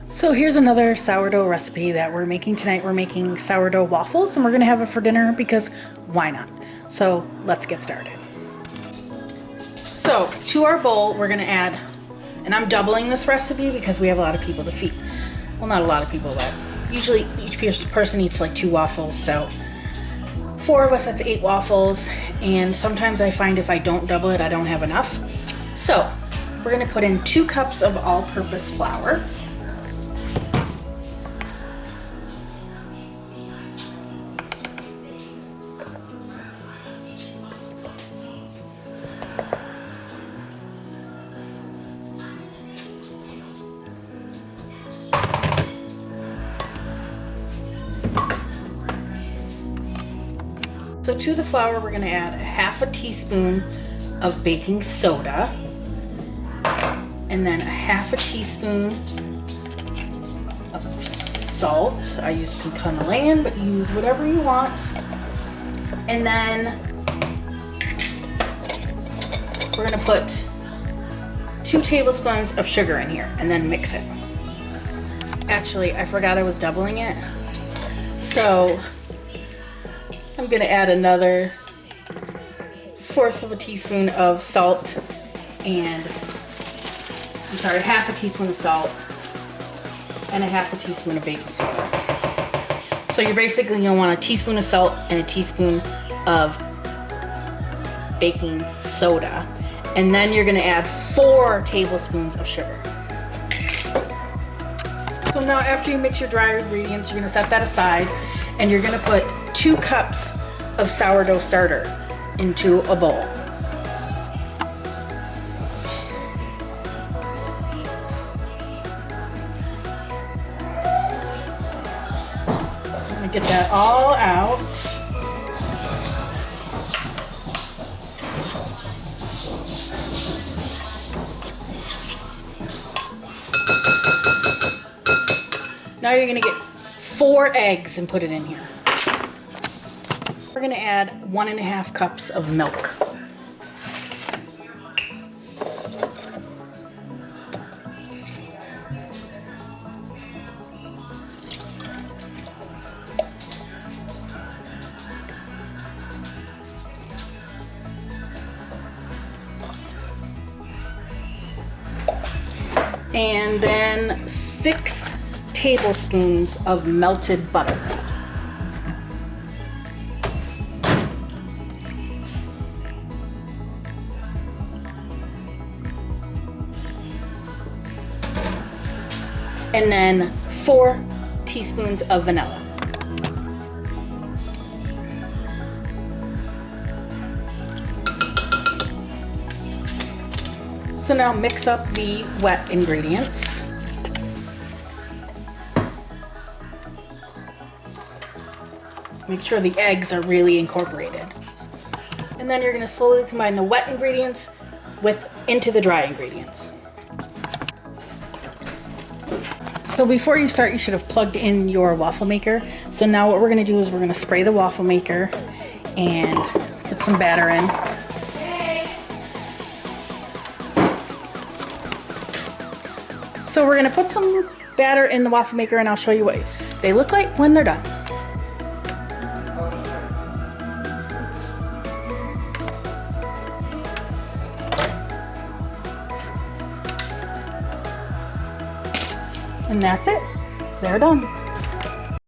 So here's another sourdough recipe that we're making tonight. We're making sourdough waffles and we're gonna have it for dinner because why not? So let's get started. So to our bowl, we're gonna add, and I'm doubling this recipe because we have a lot of people to feed. Well, not a lot of people, but usually each person eats like 2 waffles. So 4 of us, that's 8 waffles. And sometimes I find if I don't double it, I don't have enough. So we're gonna put in 2 cups of all-purpose flour. So to the flour, we're gonna add 1/2 teaspoon of baking soda, and then 1/2 teaspoon of salt. I use pink Himalayan, but use whatever you want. And then we're gonna put 2 tablespoons of sugar in here and then mix it. Actually, I forgot I was doubling it. So I'm gonna add another 1/4 of a teaspoon of salt and, 1/2 teaspoon of salt and 1/2 teaspoon of baking soda. So you're basically gonna want a teaspoon of salt and a teaspoon of baking soda. And then you're gonna add 4 tablespoons of sugar. So now after you mix your dry ingredients, you're gonna set that aside and you're gonna put 2 cups of sourdough starter into a bowl. I'm gonna get that all out. Now you're gonna get 4 eggs and put it in here. We're gonna add 1.5 cups of milk. And then 6 tablespoons of melted butter. And then 4 teaspoons of vanilla. So now mix up the wet ingredients. Make sure the eggs are really incorporated. And then you're going to slowly combine the wet ingredients into the dry ingredients. So before you start, you should have plugged in your waffle maker. So now what we're gonna do is we're gonna spray the waffle maker and put some batter in. So we're gonna put some batter in the waffle maker and I'll show you what they look like when they're done. And that's it. They're done.